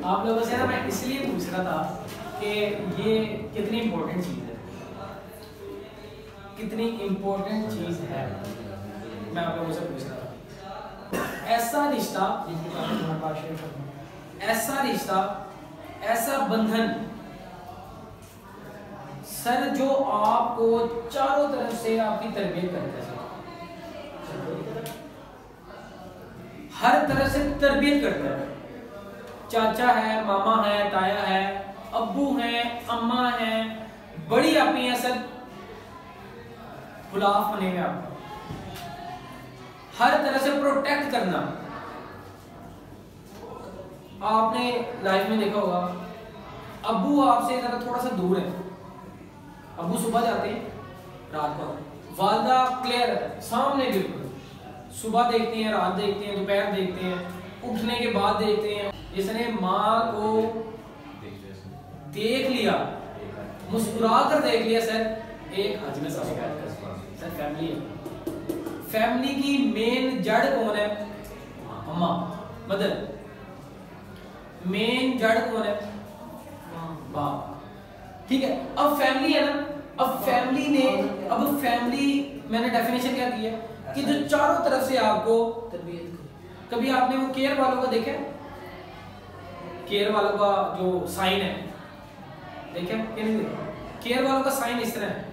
आप लोगों से ना मैं इसलिए पूछ रहा था कि ये कितनी इम्पोर्टेंट चीज़ है, कितनी इम्पोर्टेंट चीज़ है, मैं आप लोगों से पूछ रहा था। ऐसा रिश्ता, ऐसा रिश्ता, ऐसा बंधन सर जो आपको चारों तरफ से आपकी तरबियत करता है, हर तरफ से तरबियत करता है। चाचा है, मामा है, ताया है, अब्बू है, अम्मा है, बड़ी आपी है, सर गुलाफ बनेगा आपको, हर तरह से प्रोटेक्ट करना। आपने लाइफ में देखा होगा, अब्बू आपसे जरा थोड़ा सा दूर है, अब्बू सुबह जाते हैं, रात को, वालदा क्लियर सामने बिल्कुल, सुबह देखते हैं, रात देखते हैं, दोपहर देखते हैं, उठने के बाद देखते हैं। जिसने माँ को देख लिया, मुस्कुरा कर देख लिया, सर एक हज में सर फैमिली है। फैमिली की मेन जड़ कौन है? अम्मा, मदर। मेन जड़ कौन है? बाप। ठीक है, अब फैमिली है ना, अब फैमिली ने, अब फैमिली मैंने डेफिनेशन क्या की है कि जो चारों तरफ से आपको, कभी आपने वो केयर वालों का देखा, केयर वालों का जो साइन है देखा कि नहीं देखा? केयर वालों का साइन इस तरह है,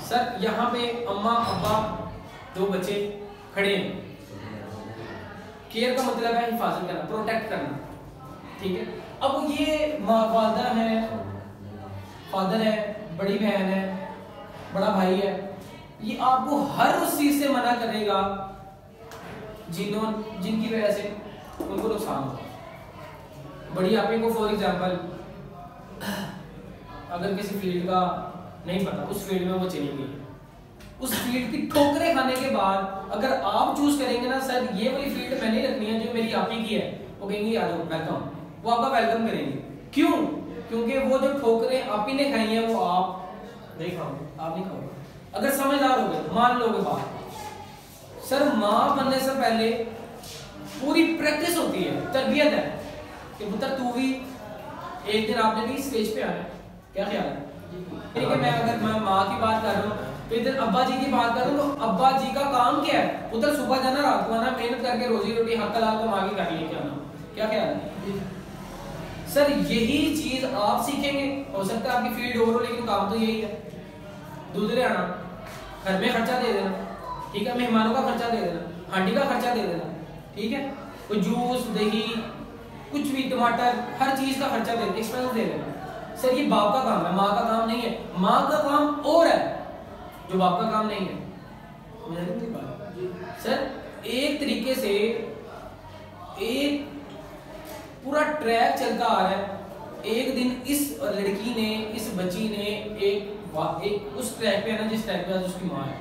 सर यहाँ पे अम्मा अब्बा दो बच्चे खड़े हैं। केयर का मतलब है हिफाजत करना, प्रोटेक्ट करना, ठीक है। अब ये वालदा है, फादर है, बड़ी बहन है, बड़ा भाई है, ये आपको हर उस चीज से मना करेगा जिनकी वजह से उनको नुकसान होगा। बड़ी आपी को फॉर एग्जांपल अगर किसी फील्ड का नहीं पता, उस फील्ड में वो चली गई, उस फील्ड की ठोकरें खाने के बाद अगर आप चूज करेंगे ना, सर ये वाली फील्ड मैंने रखनी है जो मेरी आपी की है, वो कहेंगे आ जाओ वेलकम, वो आपका वेलकम करेंगे। क्यों? क्योंकि वो जो ठोकरें आपी ने खाई हैं वो आप नहीं खाओगे, आप नहीं खाओगे। अगर समझदार हो गए, मान लोगे बात। सर माँ बनने से पहले पूरी प्रैक्टिस होती है, तरबियत है कि पुत्र तू भी एक दिन आपने भी स्टेज पे आना है। क्या ख्याल है? ठीक है, मैं अगर मैं माँ की बात कर रहा हूँ तो इधर अब्बा जी की बात कर रहा हूँ, तो अब्बा जी का काम क्या है? पुत्र सुबह जाना, रात को आना, मेहनत करके रोजी रोटी हक हलाल कमा के घर लेके आना। क्या ख्याल है? सर यही चीज आप सीखेंगे, हो सकता है आपकी फील्ड ओवर हो, लेकिन काम तो यही है। दूध ले आना, घर में खर्चा दे देना, ठीक है, मेहमानों का खर्चा दे देना, हांडी का खर्चा दे देना, ठीक है, कोई जूस दही कुछ भी, टमाटर, हर चीज का खर्चा दे, एक्सपेंस दे देना। सर ये बाप का काम है, माँ का काम नहीं है। माँ का काम और है जो बाप का काम नहीं है। सर एक तरीके से एक पूरा ट्रैक चलता आ रहा है। एक दिन इस लड़की ने, इस बच्ची ने एक उस ट्रैक पे है ना जिस ट्रैक पे उसकी माँ है,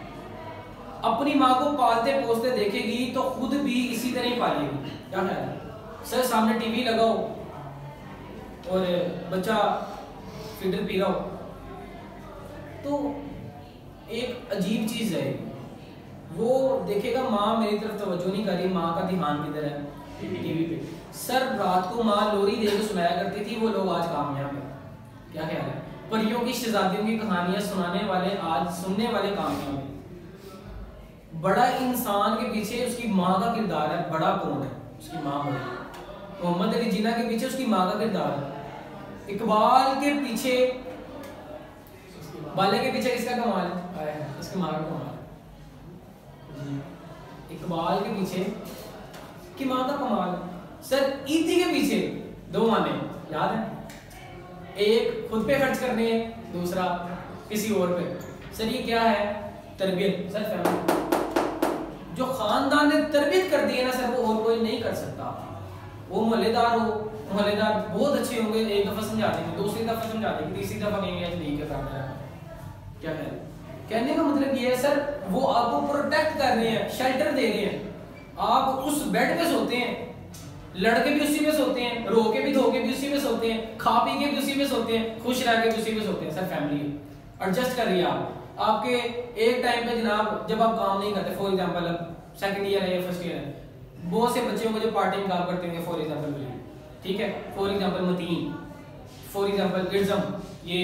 अपनी माँ को पालते पोसते देखेगी तो खुद भी इसी तरह ही पालेगी। क्या ख्याल है? सर सामने टीवी लगाओ और बच्चा फीडर पी रहा हो तो एक अजीब चीज है, वो देखेगा माँ मेरी तरफ तवज्जो नहीं कर रही, माँ का ध्यान किधर है? टीवी पे। सर रात को माँ लोरी देकर सुनाया करती थी, वो लोग आज कामयाब है। क्या ख्याल है? परियों की शहजादियों की कहानियां सुनाने वाले आज सुनने वाले कामयाब है। बड़ा इंसान के पीछे उसकी माँ का किरदार है। बड़ा कौन है? उसकी माँ बड़ी। मोहम्मद अली जिन्ना के पीछे उसकी माँ का किरदार है। इकबाल के पीछे, बाले के पीछे किसका कमाल है? उसकी माँ का कमाल है। इकबाल के पीछे की माँ का कमाल है। सर ईदी के पीछे दो माने याद है, एक खुद पे खर्च करने है, दूसरा किसी और पे। सर ये क्या है? तरबियत। सर फैमिली जो खानदान ने तरबियत कर दी है ना सर, वो और कोई नहीं कर सकता। वो मोहल्लेदार हो, मोहल्लेदार बहुत अच्छे होंगे, एक दफा समझा देंगे, दूसरी दफा समझा देंगे, तीसरी दफा कहेंगे नहीं क्या करना है। क्या है कहने का मतलब ये है सर, वो आपको प्रोटेक्ट कर रहे हैं, शेल्टर दे रहे हैं। आप उस बेड पे सोते हैं, लड़के भी उसी में सोते हैं, रो के भी धो के भी उसी में सोते हैं, खा पी के भी उसी में सोते हैं, खुश रह के भी उसी में सोते हैं। सर फैमिली एडजस्ट कर रही है आपके एक टाइम पे जनाब, जब आप काम नहीं करते, फॉर एग्जांपल सेकंड ईयर है या फर्स्ट ईयर है, बहुत से बच्चे होंगे जो पार्ट टाइम काम करते होंगे, फॉर एग्जांपल ठीक है, for example Mateen, for example इल्ज़म, ये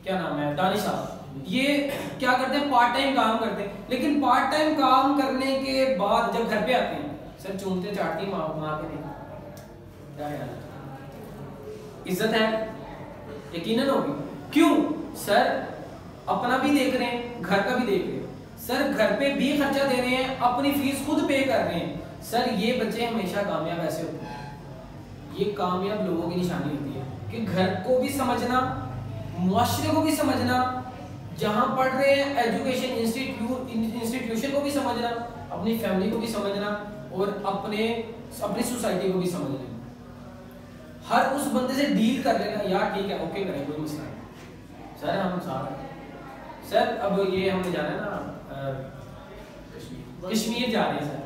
क्या नाम है, दानिशा, ये क्या करते हैं, पार्ट टाइम काम करते हैं, लेकिन पार्ट टाइम काम करने के बाद जब घर पे आते हैं सर चूमते चाटती माँ के नहीं, क्या ख्याल है? इज्जत है? यकीनन होगी। क्यों सर? अपना भी देख रहे हैं, घर का भी देख रहे हैं सर, घर पे भी खर्चा दे रहे हैं, अपनी फीस खुद पे कर रहे हैं सर। ये बच्चे हमेशा कामयाब ऐसे होते हैं, ये कामयाब लोगों की निशानी होती है कि घर को भी समझना, मुआशरे को भी समझना, जहां पढ़ रहे हैं एजुकेशन इंस्टीट्यूशन को भी समझना, अपनी फैमिली को भी समझना और अपनी सोसाइटी को भी समझना। हर उस बंदे से डील कर लेना, यार ठीक है ओके करें, कोई मसला नहीं सर, हम साथ सर। अब ये हमें जाना है ना कश्मीर जा रहे हैं सर।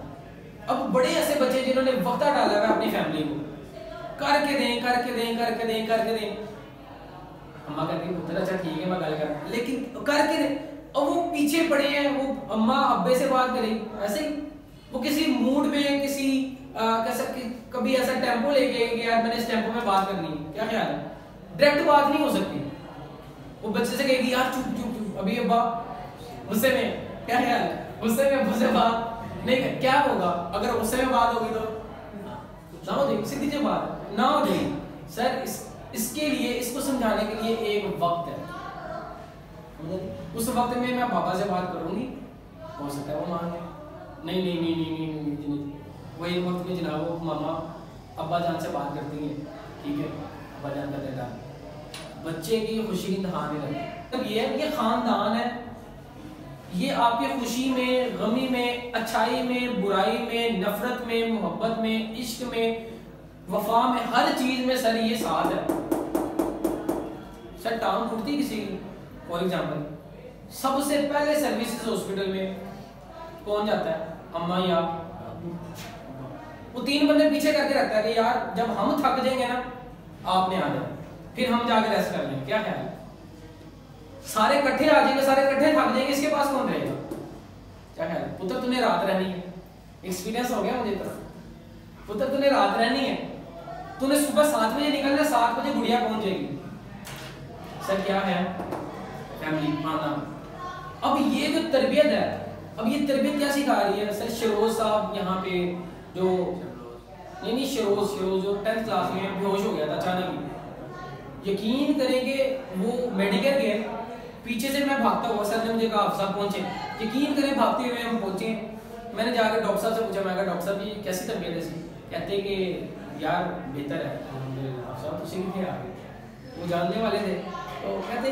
अब बड़े ऐसे बच्चे जिन्होंने वक्त डाला है अपनी फैमिली को, करके दें करके दें करके दें करके दें, अम्मा कहती है पुत्र अच्छा ठीक है मैं गल कर, लेकिन करके दें, और वो पीछे पड़े हैं, वो अम्मा अब्बे से बात करें ऐसे ही, वो किसी मूड में किसी कभी ऐसा टेम्पो लेके यार मैंने इस टेम्पो में बात करनी है, क्या ख्याल है? डायरेक्ट बात नहीं हो सकती, वो बच्चे से कहेगी यार चुप चुप चुप, अभी अब्बा गुस्से में, क्या ख्याल है? गुस्से में मुझसे बात नहीं, क्या होगा अगर गुस्से में बात होगी तो ना हो जाएगी, सीधी सी बात ना हो जाएगी सर। इसके लिए, इसको समझाने के लिए एक वक्त है, उस वक्त में मैं पापा से बात करूंगी, हो सकता है वो मान ले, नहीं नहीं नहीं नहीं नहीं नहीं, नहीं, नहीं। वही वक्त में जनाब वो मामा अब्बा जान से बात करती हैं, ठीक है अब्बा जान का बेटा, बच्चे की खुशी की इंतहा नहीं लगती। तब ये खानदान है, ये आपकी खुशी में, गमी में, अच्छाई में, बुराई में, नफरत में, मोहब्बत में, इश्क में, वफा में, हर चीज में सर ये साथ है सर। टांग टूटती किसी की फॉर एग्जाम्पल, सबसे पहले सर्विसेज हॉस्पिटल में कौन जाता है? अम्मा या वो 3 बंदे पीछे करके रखता है कि यार जब हम थक जाएंगे ना आपने आ जाए, फिर हम जाके रेस्ट कर लेंगे, क्या ख्याल है? सारे इकट्ठे आ जाएंगे, सारे इकट्ठे थक जाएंगे, इसके पास कौन रहेगा? क्या ख्याल है? पुत्र तूने रात रहनी है, एक्सपीरियंस हो गया मुझे तो, पुत्र तूने रात रहनी है, तूने सुबह 7 बजे निकलना, 7 बजे गुड़िया पहुंच जाएगी सर। क्या है? फैमिली, खाना। अब ये जो तरबियत है, अब ये तरबियत क्या सिखा रही है सर? शरोज साहब यहाँ पे जो नहीं शरोज जो 10th क्लास में बेहोश हो गया था अचानक, यकीन करेंगे वो मेडिकल गए, पीछे से मैं भागता हुआ, सर ने मुझे कहा साहब पहुंचे, यकीन करें भागते हुए हम पहुंचे। मैंने जाकर डॉक्टर साहब से पूछा, मैं कहा डॉक्टर साहब ये कैसी तबीयत है इसकी? कहते कि यार बेहतर है, डॉक्टर साहब तुझे कितने आ गए, वो जानने वाले थे, तो कहते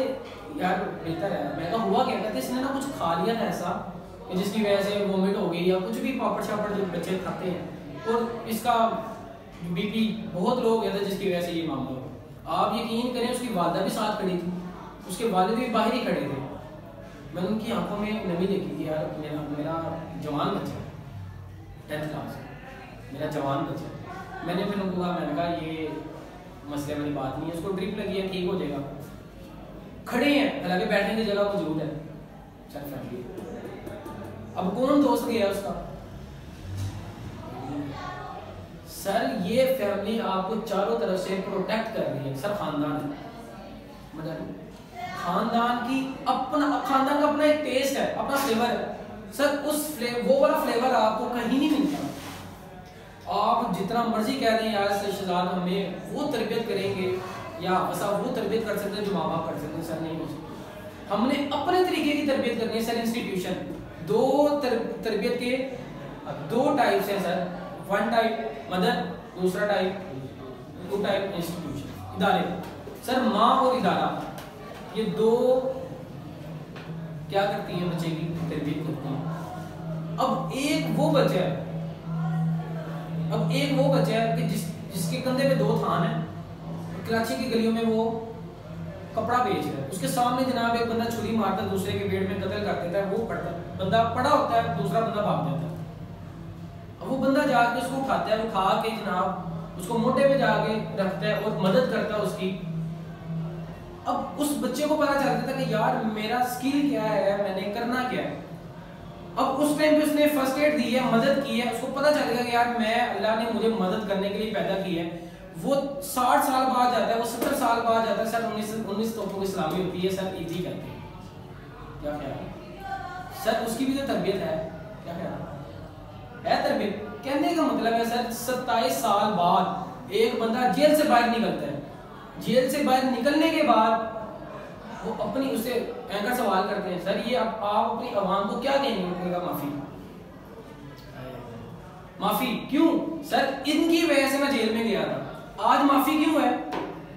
यार बेहतर है। मैं कहा हुआ क्या? कहते इसने ना कुछ खा लिया था ऐसा जिसकी वजह से वोमिट हो गई, या कुछ भी पापड़ शापड़ जो बच्चे खाते हैं, और इसका बीपी, बहुत लोग गए थे जिसकी वजह से ये मामला हो। आप यकीन करें उसकी वालदा भी साथ खड़ी थी, उसके वालिद भी बाहर ही खड़े थे। मैंने उनकी आंखों में नमी देखी थी, यार मेरा जवान बच्चा 10th क्लास, मेरा जवान बच्चा। मैंने फिर उनको कहा, मैंने कहा ये मसले वाली बात नहीं है, उसको ड्रिप लगी है, ठीक हो जाएगा। खड़े हैं, हालांकि बैठने की जगह मौजूद है सर फैमिली। अब कौन दोस्त गया उसका? सर ये फैमिली आपको चारों तरफ से प्रोटेक्ट कर रही है सर। खानदान मतलब खानदान की खानदान का अपना एक टेस्ट है, अपना फ्लेवर है सर। वो वाला फ्लेवर आपको कहीं नहीं मिलता। आप जितना मर्जी कह दें यार शहजाद हमें वो तरबियत करेंगे, या वैसा वो तरबियत कर सकते हैं जो माँ बाप कर सकते हैं, सर नहीं हो सकता। हमने अपने तरीके की तरबियत करनी है सर। इंस्टीट्यूशन दो तरबियत के 2 टाइप्स हैं सर, 1 टाइप मदर, दूसरा टाइप 2 टाइप इंस्टीट्यूशन, इदारे सर। माँ और इदारा ये 2 क्या करती हैं? बच्चे की तरबियत करती हैं। अब एक वो बच्चा है कि जिसके कंधे पे 2 थान है, कराची की गलियों में वो कपड़ा बेच रहा है, उसके सामने जनाब एक बंदा छुरी मारता है, दूसरे के पेट में कत्ल कर देता है, वो बंदा पड़ा होता है, दूसरा बंदा भाग जाता है। अब वो बंदा जाके उसको उठाता है, उठा के जनाब उसको मोटे पे जाके रखता है और मदद करता है उसकी। अब उस बच्चे को पता चल जाता है कि यार मेरा स्किल क्या है, मैंने करना क्या है। अब उस टाइम पे उसने फर्स्ट एड दी है, मदद की है, उसको पता चलेगा कि यार मैं, अल्लाह ने मुझे मदद करने के लिए पैदा की है। वो 60 साल बाद जाता है, वो 70 साल बाद जाता है, सर 19 तोपों की सलामी होती है, सर ईदी करते हैं। क्या ख्याल है सर? उसकी भी तो तरबियत है, क्या ख्याल है तरबियत? कहने का मतलब है सर 27 साल बाद एक बंदा जेल से बाहर निकलता है, जेल से बाहर निकलने के बाद वो अपनी उससे एंकर सवाल करते हैं, सर ये आप अपनी आवाम को क्या कहेंगे? माफी माफी क्यों? सर इनकी वजह से मैं जेल में गया था। आज माफी क्यों है?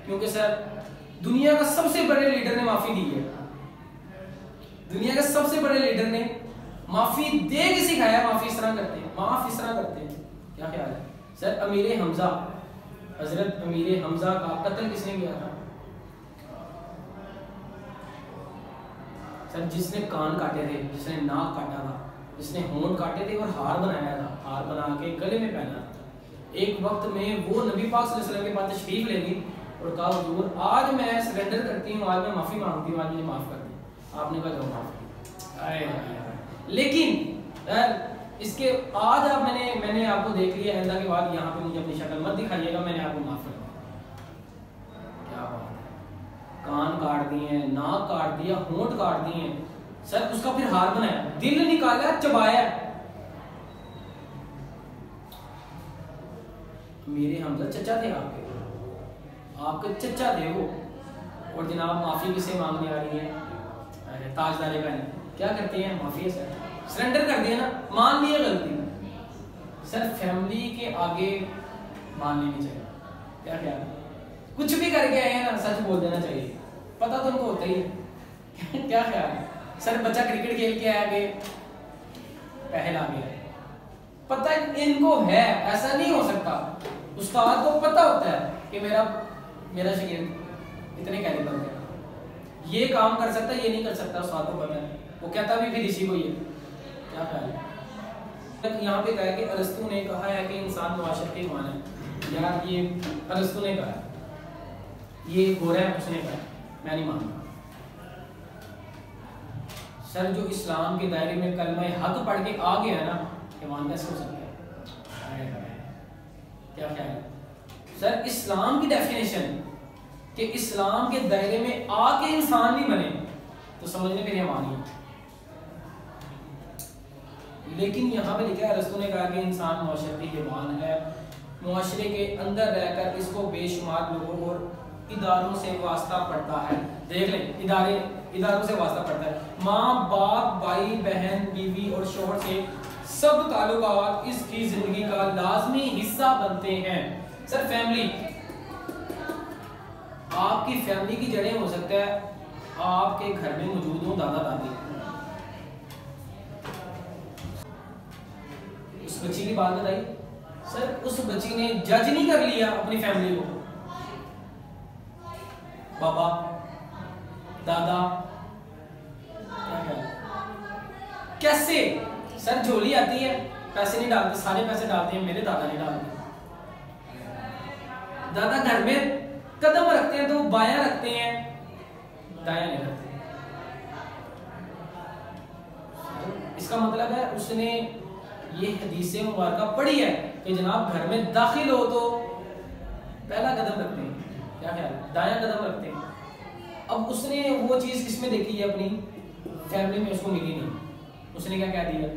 क्योंकि सर दुनिया का सबसे बड़े लीडर ने माफी दी है, दुनिया के सबसे बड़े लीडर ने माफी दे के सिखाया, माफी इस तरह करते हैं, माफ इस तरह करते हैं। क्या ख्याल है सर? अमीर हमजा, हजरत अमीर हमजा का कत्ल किसने किया था? सर जिसने कान काटे थे, जिसने नाक काटा था, जिसने होंठ काटे थे और हार बनाया था, हार बना के गले में पहना था। एक वक्त में वो नबी पाक सल्लल्लाहु अलैहि वसल्लम के पास तशरीफ ले गई और कहा हुजूर आज मैं सरेंडर करती हूँ, आज मैं माफी मांगती हूँ, आज मुझे माफ कर दें। आपने कहा जाओ माफ। लेकिन इसके आज आप मैंने आपको देख लिया, आइंदा के बाद यहाँ पे मुझे अपनी शक्ल मत दिखाइएगा, मैंने आपको माफ कर दिया। क्या बात है? कान काट दिए, नाक काट दिया, होंठ काट दिए, सर उसका फिर हार बनाया, दिल निकाला, चबाया। मेरे हमजा चचा थे आपके चचा थे वो, और जनाब माफी किसे मांगने आ रही है? ताजदारे का क्या करते हैं? माफी है सर, सरेंडर कर दिया ना, मान लिया गलती। सर फैमिली के आगे मान लेनी चाहिए। क्या ख्याल? कुछ भी करके आए हैं ना, सच बोल देना चाहिए, पता तो उनको होता ही है। क्या ख्याल है सर? बच्चा क्रिकेट खेल के आया के पहल आ गया, पता इनको है, ऐसा नहीं हो सकता। उस्ताद को पता होता है कि मेरा शागिर्द इतने कैलिबर का ये काम कर सकता है, ये नहीं कर सकता, उस्ताद को पता है, वो कहता भी फिर इसी को ही है। क्या ख्याल है? यहाँ पे कहा कि अरस्तु ने कहा है कि इंसान मुआशरती मान है। यार ये अरस्तु ने कहा, ये गोरा है उसने कहा, मैं नहीं मानता। सर जो इस्लाम के दायरे में कलमा हक पढ़ के आ गया ना, ईमान कैसे हो सकता है? क्या ख्याल है सर? इस्लाम की डेफिनेशन कि इस्लाम के दायरे में आके इंसान नहीं बने तो समझने के लिए मानिए। लेकिन यहाँ पे लिखा है, रसूल ने कहा कि इंसान मुआशरती हैवान है, मुआशरे के अंदर रहकर इसको बेशुमार लोगों और इदारों से वास्ता पड़ता है। देख लें, इदारों से वास्ता पड़ता है। माँ बाप, भाई बहन, बीवी और शोहर से सब ताल्लुकात इसकी जिंदगी का लाजमी हिस्सा बनते हैं। सर फैमिली, आपकी फैमिली की जड़ें हो सकता है आपके घर में मौजूद हो दादा दादी। उस बच्ची की बात बताई सर, उस बच्ची ने जज नहीं कर लिया अपनी फैमिली को, बाबा दादा, कैसे सर झोली आती है, पैसे नहीं डालते, सारे पैसे डालते हैं, मेरे दादा नहीं डालते। दादा घर में कदम रखते हैं तो बायां रखते हैं, दायां नहीं रखते। इसका मतलब है उसने ये हदीस मुबारक पढ़ी है कि जनाब घर में दाखिल हो तो पहला कदम रखते हैं, क्या ख्याल, दायां कदम रखते हैं। अब उसने वो चीज किसमें देखी है? अपनी फैमिली में, उसको मिली नहीं, उसने क्या कह दिया?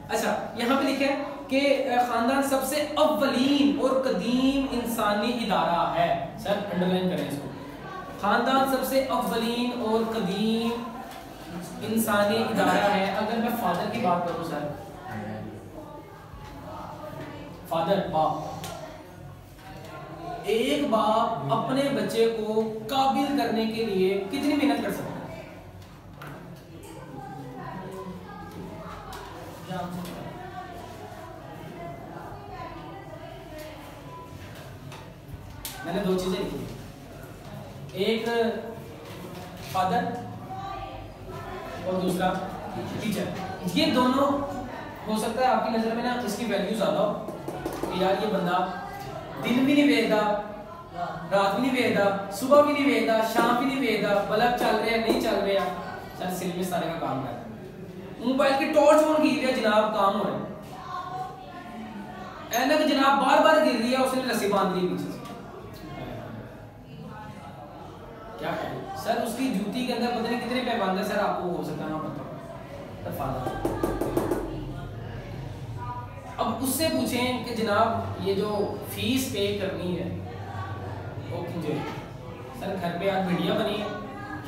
अच्छा यहाँ पे लिखा है कि खानदान सबसे अव्वलीन और कदीम इंसानी इदारा है। सर अंडरलाइन करें इसको, खानदान सबसे अव्वलीन और कदीम इंसानी इदारा है। अगर मैं फादर की बात करूं सर, फादर बाप, एक बाप अपने बच्चे को काबिल करने के लिए कितनी मेहनत कर सकता है? मैंने दो चीजें लिखी, एक फादर और दूसरा टीचर। ये दोनों हो सकता है आपकी नजर में ना इसकी वैल्यू ज्यादा हो कि यार ये बंदा दिन भी नहीं वेखदा, रात भी नहीं वेखदा, सुबह भी नहीं वेखदा, शाम भी नहीं वेखदा, बल्ब चल रहा है नहीं चल रहा, सर सिल में सारे का काम करता है, मोबाइल की टॉर्च ऑन की है जनाब, काम हो रहा है। ऐनक जनाब बार बार गिर रही है, उसने रस्सी बांध ली पीछे से। क्या करें सर, उसकी जूती के अंदर पता नहीं कितने पैबंद है सर, आपको हो सकता है ना पता। अब उससे पूछें कि जनाब ये जो फीस पे करनी है वो क्यों सर, घर पे आज भिंडियाँ बनी है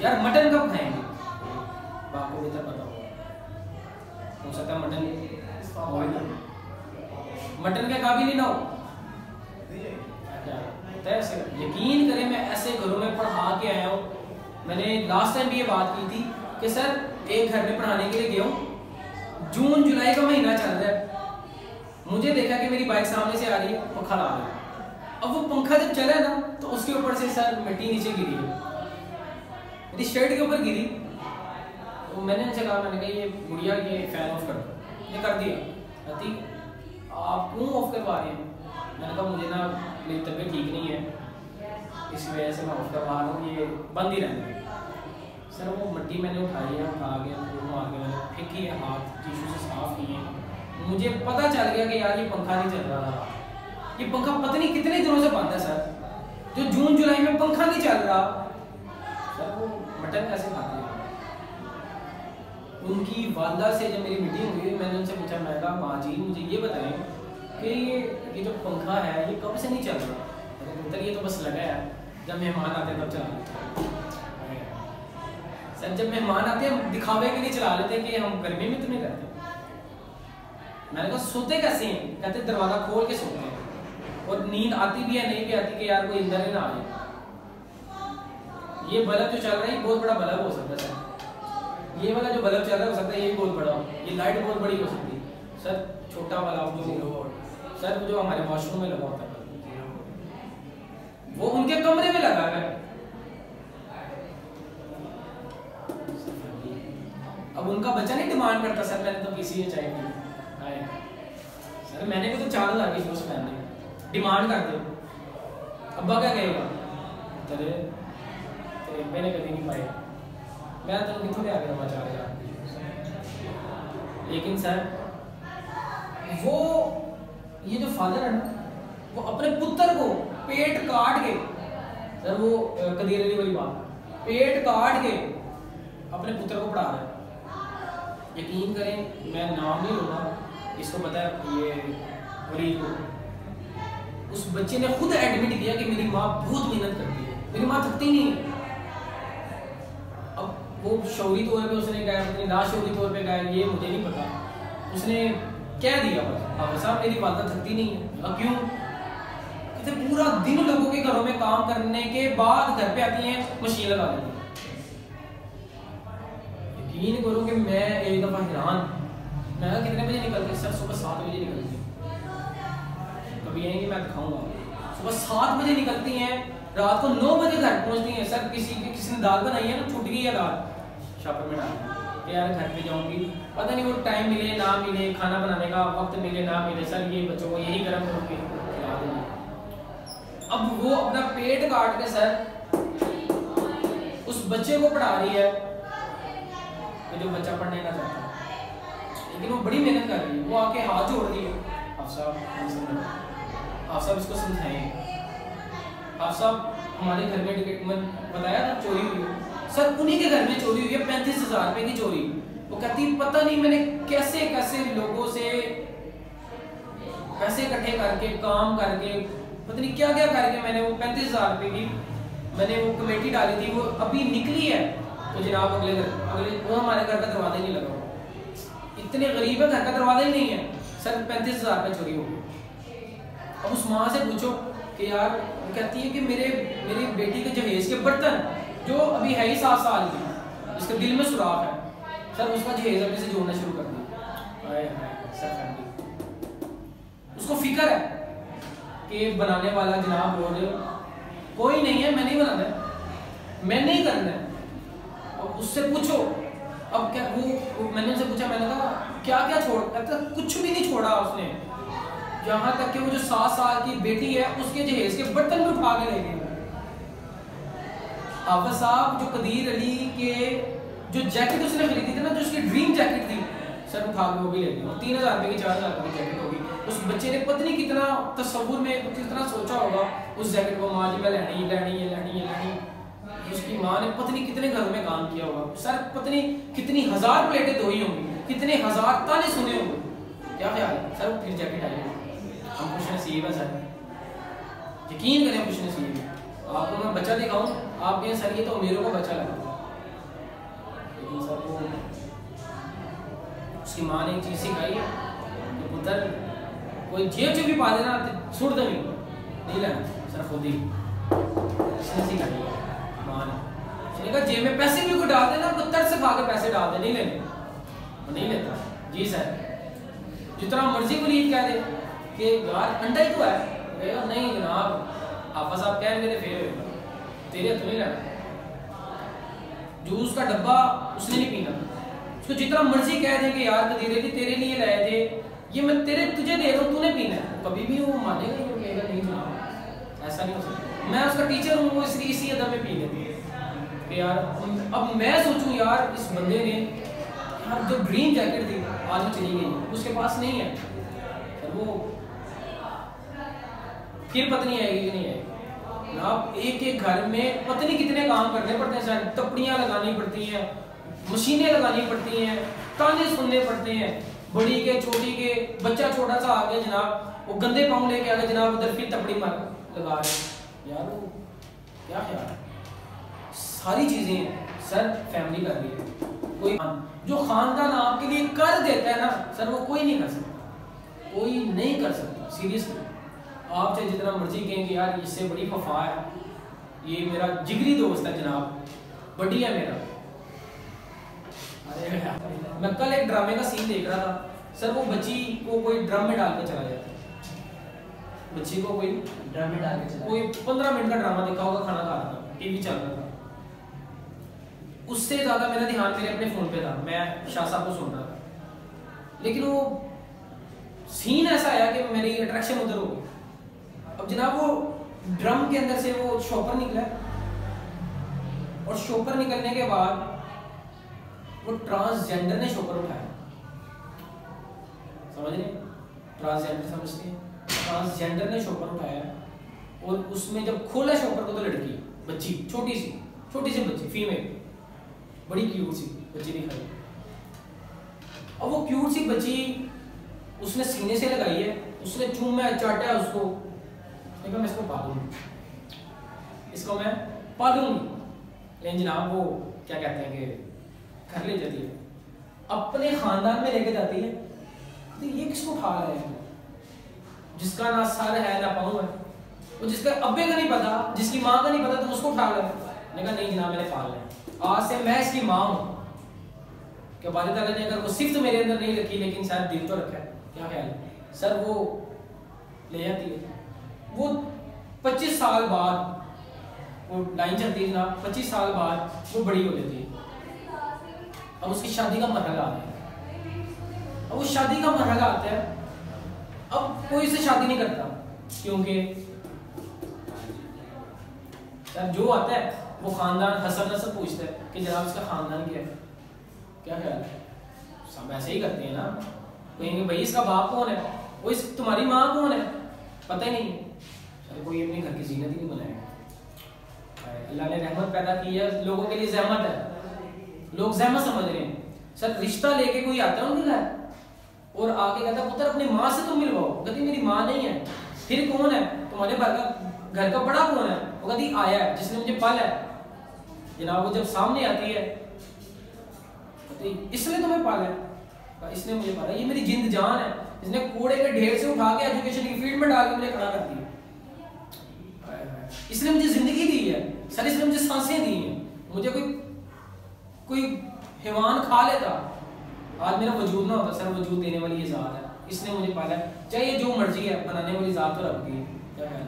यार, मटन कब खाएंगे? आपको बेहतर पता होगा, हो सकता है मटन के काबिल ही ना हो। ऐसे यकीन करें, मैं ऐसे घरों में पढ़ा के आया हूँ। मैंने लास्ट टाइम भी ये बात की थी कि सर एक घर में पढ़ाने के लिए गया हूँ, जून जुलाई का महीना चल रहा है, मुझे देखा कि मेरी बाइक सामने से आ रही है, पंखा ला रहा है। अब वो पंखा जब चला ना तो उसके ऊपर से सर मिट्टी नीचे गिरी है, मेरी शर्ट के ऊपर गिरी। तो मैंने उनसे कहा, मैंने कहा ये गुड़िया ये फैन ऑफ कर दो। ये कर दिया। कहती आप क्यों ऑफ करवा रहे हैं? मैंने कहा मुझे ना मेरी तबीयत ठीक नहीं है, इस वजह से मैं ऑफ करवा रहा हूँ, ये बंद ही रहने दो। सर वो मिट्टी मैंने उठाई है, उठा के मार के मैंने फेंकी है, हाथ टिश्यू से साफ किए। मुझे पता चल गया कि यार ये पंखा नहीं चल रहा था, ये पंखा पता नहीं कितने दिनों से बंद है सर, जो जून जुलाई में पंखा नहीं चल रहा। सर वो मटन कैसे खाते हैं? उनकी वालदा से जब मेरी मीटिंग हुई, मैंने उनसे पूछा, मैं कहा माँ जी मुझे ये बताएं कि ये जो पंखा है ये कब से नहीं चल रहा? तो ये तो बस लगा है, जब मेहमान आते हैं तब चला लेते हैं। सर जब मेहमान आते हैं दिखावे के लिए चला लेते हैं कि हम गर्मी में तो नहीं करते। मैंने कहा सोते कैसे हैं? कहते दरवाजा खोल के सोते हैं, और नींद आती भी है नहीं भी आती कि यार कोई अंदर ही ना आ जाए। ये बल्ब जो चल रहा है ये बहुत बड़ा बल्ब हो सकता है सर, ये वाला जो बल्ब चल रहा है हो सकता है ये भी बहुत बड़ा हो, ये लाइट बहुत बड़ी हो सकती है सर। छोटा वाला जो सर जो हमारे वॉशरूम में लगा होता है वो उनके कमरे में लगा है। अब उनका बच्चा नहीं डिमांड करता सर मैंने तो किसी ने चाहिए सर, मैंने भी तो 4000 की शूज पहनने डिमांड कर दो, अब्बा क्या कहेगा? तेरे मैंने कभी नहीं पाया, मैं तो कितों ले आ गया 4000। लेकिन सर वो ये जो फादर है ना, वो अपने पुत्र को पेट काट के, सर वो कदीर अली वाली बात, पेट काट के अपने पुत्र को पढ़ा रहा है। यकीन करें मैं नाम नहीं लूँगा, इसको पता है ये वलीद को, उस बच्चे ने खुद एडमिट किया कि मेरी माँ बहुत मेहनत करती है, मेरी माँ थकती नहीं है। अब वो शौरी तौर पे उसने कहा, अपनी लाशौरी तौर पे कहा, ये मुझे नहीं पता, उसने कह दिया बस साहब मेरी वालदा थकती नहीं है। अब क्यों? कहते पूरा दिन लोगों के घरों में काम करने के बाद घर पे आती हैं मशीन लगा देती है। यकीन करो कि मैं एक दफा हैरान, मैं कितने बजे निकलती? सर सुबह 7 बजे निकलती, कभी आएंगे मैं दिखाऊंगा। सुबह 7 बजे निकलती हैं, रात को 9 बजे घर पहुंचती हैं। सर किसी ने दाल बनाई है ना, छूट गई है दाल, शॉपर में डाल यार घर पे जाऊंगी, पता नहीं वो टाइम मिले ना मिले, खाना बनाने का वक्त मिले ना मिले, सर ये बच्चों को यही गर्म करूंगी खिला देंगे। अब वो अपना पेट काट के सर उस बच्चे को पढ़ा रही है कि जो बच्चा पढ़ने का चाहता है, लेकिन वो बड़ी मेहनत कर रही है। वो आके हाथ जोड़ रही है, आप साहब इसको समझाएं, आप साहब हमारे घर में टिकट में बताया था चोरी हुई है, सर उन्हीं के घर में चोरी हुई है, 35,000 रुपए की चोरी। वो कहती पता नहीं मैंने कैसे कैसे लोगों से पैसे इकट्ठे करके काम करके पता नहीं क्या क्या करके मैंने वो 35,000 रुपए की मैंने वो कमेटी डाली थी, वो अभी निकली है। तो जनाब अगले वो हमारे घर का दरवाजा ही नहीं लगा, इतने गरीब है घर का दरवाजा ही नहीं है, सर 35,000 रुपए चोरी हो गई। अब उस माँ से पूछो कि यार, वो कहती है कि मेरी बेटी के जहेज के बर्तन जो अभी है ही 7 साल की, इसके दिल में सुराख है, सर उसका जहेज अभी से जोड़ना शुरू कर दिया। उसको फिक्र है कि बनाने वाला जनाब रोज कोई नहीं है, मैं नहीं बनाना है, मैं नहीं करना है। अब उससे पूछो, अब क्या वो मैंने उनसे पूछा, मैंने कहा क्या क्या छोड़, कुछ भी नहीं छोड़ा उसने, यहाँ तक कि वो जो 7 साल की बेटी है उसके जहेज के बर्तन भी उठा के ले गए। हाफिज साहब जो कदीर अली के जो जैकेट उसने खरीदी थी ना, जो उसकी ड्रीम जैकेट थी, सर उठा के वो भी ले गए। 3,000 रुपए की 4,000 रुपए की जैकेट होगी, उस बच्चे ने पता नहीं कितना तस्वुर में कितना सोचा होगा उस जैकेट को, माँ जी मैं लेनी लेनी है लेनी है लेनी। उसकी माँ ने पता नहीं कितने घरों में काम किया होगा सर, पता नहीं कितनी हजार प्लेटें धोई होंगी, कितने हजार ताने सुने होंगे। क्या ख्याल है सर, वो फिर जैकेट आई, हम खुश नसीब है सर, यकीन करें खुश नसीब है। आपको मैं बच्चा दिखाऊं, आप कहें सर ये तो अमीरों को बच्चा लगा, लेकिन सर वो उसकी माँ ने एक चीज़ सिखाई है कि पुत्र कोई जेब से भी पा देना सुट दे नहीं लेना सर, खुद ही सिखाई है माँ ने। उसने कहा जेब में पैसे भी कोई डाल देना, पुत्र से खा के पैसे डाल दे, नहीं लेने, वो नहीं लेता। जी सर, जितना मर्जी वलीद कह दे कि यार अंडा ही तो है, नहीं जनाब आपस आप कहेंगे तो फेल होगा, तेरे हाथ नहीं लेना। जूस का डब्बा उसने नहीं पीना, उसको जितना मर्जी कह दें कि यार धीरे धीरे तेरे लिए लाए थे, ये मैं तुझे दे रहा हूँ, तूने पीना है, कभी भी वो मानेगा नहीं, वो कहेगा नहीं जनाब ऐसा नहीं हो सकता, मैं उसका टीचर हूँ, वो इसी अदब में पी लेती है। यार अब मैं सोचूं यार इस बंदे ने यार जो ड्रीम जैकेट थी आज वो चली गई, उसके पास नहीं है, वो फिर पत्नी आएगी कि नहीं आएगी। आप एक एक घर में पता नहीं कितने काम करने पड़ते हैं सर, टपड़ियाँ लगानी पड़ती हैं, मशीनें लगानी पड़ती हैं, ताने सुनने पड़ते हैं, बड़ी के छोटी के, बच्चा छोटा सा आ गया जनाब, वो गंदे पाँव लेके आ गए जनाब, उधर फिर टपड़ी मार लगा रहे यार, वो क्या ख्याल है। सारी चीजें सर फैमिली कर रही है, कोई जो खानदान आपके लिए कर देता है ना सर, वो कोई नहीं कर सकता, कोई नहीं कर सकता सीरियसली। आप चाहे जितना मर्जी कहेंगे यार इससे बड़ी वफा है, ये मेरा जिगरी दोस्त है जनाब, बड़ी है मेरा। अरे मैं कल एक ड्रामे का सीन देख रहा था सर, वो बच्ची को कोई ड्रम में डाल के चला जाता है, बच्ची को कोई ड्रम में डाल के चला, कोई 15 मिनट का ड्रामा देखा होगा, खाना खा रहा था, टीवी चल रहा था, उससे ज्यादा मेरा ध्यान मेरे अपने फोन पे था, मैं शाह साहब को सुन रहा था, लेकिन वो सीन ऐसा आया कि मेरी अट्रैक्शन उधर हो गई। अब जनाब वो ड्रम के अंदर से वो शॉपर निकला, और शॉपर निकलने के बाद वो ट्रांसजेंडर ने शॉपर उठाया, समझ रहे, ट्रांसजेंडर समझते हैं, ट्रांसजेंडर ने शॉपर उठाया, और उसमें जब खोला शॉपर को तो लड़की, बच्ची छोटी सी बच्ची, फीमेल, बड़ी क्यूट सी बच्ची दिखाई। अब वो क्यूट सी बच्ची उसने सीने से लगाई है, उसने चूमा चाटा है उसको, मैं इसको पालूंगी, इसको मैं पालूंगी, लेकिन जनाब वो क्या कहते हैं कि घर ले जाती है, अपने खानदान में लेके जाती है, तो ये किसको उठा रहा है, जिसका ना सर है ना पाँव है, वो जिसका अब्बे का नहीं पता, जिसकी माँ का नहीं पता, तुम उसको उठा रहे हो। मैंने कहा नहीं जनाब मैंने पाल है, आज से मैं इसकी माँ हूँ, कि बारी ताला ने अगर वो सिर्फ मेरे अंदर नहीं रखी, लेकिन शायद दिल तो रखा है, क्या ख्याल है सर, वो ले जाती है। वो 25 साल बाद वो लाइन चलती है जनाब, 25 साल बाद वो बड़ी हो जाती है, अब उसकी शादी का मरहला आता है, अब उस शादी का मरहला आता है, अब कोई उससे शादी नहीं करता, क्योंकि सर जो आता है वो खानदान हसन नसब पूछता है कि जनाब इसका खानदान क्या है, क्या ख्याल है, सब ऐसे ही करते हैं ना, कहेंगे भाई इसका बाप कौन है, वो इस तुम्हारी माँ कौन है, पता ही नहीं, सर कोई अपने घर की जीनत ही नहीं बनाएगा। अल्लाह ने रहमत पैदा की है, लोगों के लिए जहमत है, लोग जहमत समझ रहे हैं। सर रिश्ता लेके कोई आता है उनके घर और आके कहता है पुत्र अपनी माँ से तुम मिलवाओ, कहती मेरी माँ नहीं है, फिर कौन है तुम्हारे घर का बड़ा कौन है, वो कहती आया है जिसने मुझे पाला है। जनाब वो जब सामने आती है इसने तुम्हें पाला है, इसने मुझे पाला, ये मेरी जिंद जान है, इसने कूड़े के ढेर से उठा के एजुकेशन की फील्ड में डाल के मुझे खड़ा कर दिया, इसने मुझे जिंदगी दी है सर, इसने मुझे सांसें दी हैं, मुझे कोई हैवान खा लेता आज मेरा वजूद ना होता सर, वजूद देने वाली ये जात है, इसने मुझे पाला है, चाहे जो मर्जी है, बनाने वाली जात तो रब की है, क्या है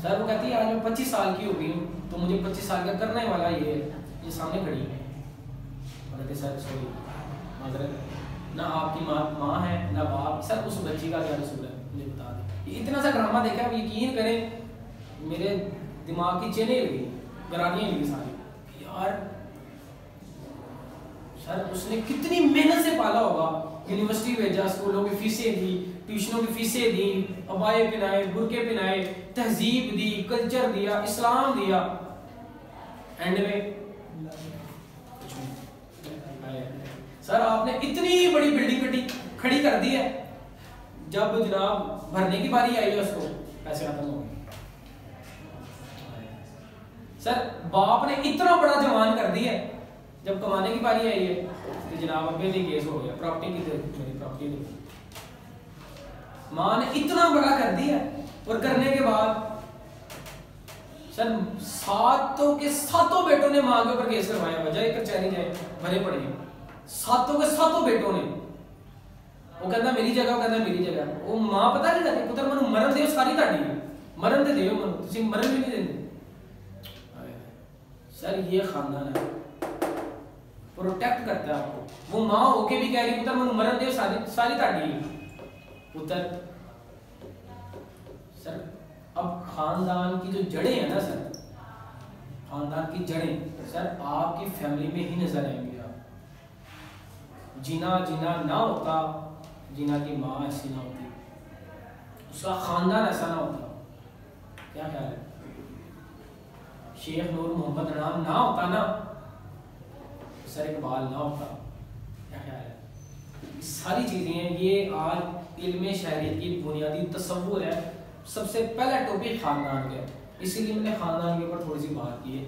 सर। वो कहती है आज मैं 25 साल की हो गई हूँ, तो मुझे 25 साल का करने वाला ये सामने खड़ी है, सर सॉरी माजरत, ना आपकी माँ है ना बाप, सर उस बच्ची का क्या कसूर है मुझे बता दें। इतना सा ड्रामा देखा, आप यकीन करें मेरे दिमाग की चेनें लगी, गरानियाँ लगी सारी यार, सर उसने कितनी मेहनत से पाला होगा, यूनिवर्सिटी भेजा, स्कूलों की फीसें दी, ट्यूशनों की फीसें दी, अबाए पहनाए, बुरके पहनाए, तहजीब दी, कल्चर दिया, इस्लाम दिया, एंड में सर आपने इतनी बड़ी बिल्डिंग खड़ी कर दी है, जब जनाब भरने की बारी आई है उसको पैसे खत्म हो गए। सर बाप ने इतना बड़ा जवान कर दिया है, जब कमाने की बारी आई है तो जनाब अब्बे ने केस हो गया, प्रॉपर्टी की मेरी प्रॉपर्टी दे। माँ ने इतना बड़ा कर दिया और करने के बाद सर सातों के सातों बेटों ने माँ के ऊपर केस करवाया, वजह कचहरी जाए भरे पड़े, सातों के सातों बेटों ने। वो कहता मेरी जगह, वो कहता मेरी जगह। वो माँ पता नहीं लगे पुत्र मनु मरण दे सारी ताड़ी मरण दे दियो मनु तुसी मरण भी नहीं देंगे। सर ये खानदान है, प्रोटेक्ट करता है आपको। वो माँ होके भी कह रही पुत्र मनु मरण दे सारी ताड़ी पुत्र। सर अब खानदान की जो जड़ें हैं ना सर, खानदान की जड़ें सर आपकी फैमिली में ही नजर आएंगे। आप जीना जीना ना होता, जीना की माँ ऐसी ना होती, उसका खानदान ऐसा ना होता, क्या ख्याल है? शेख नूर मोहम्मद नाम ना होता ना, सर इकबाल ना होता, क्या ख्याल है? सारी चीजें हैं, ये आज इल्म शहरियत की बुनियादी तसव्वुर है। सबसे पहला टॉपिक खानदान का है, इसीलिए मैंने खानदान के ऊपर थोड़ी सी बात की है।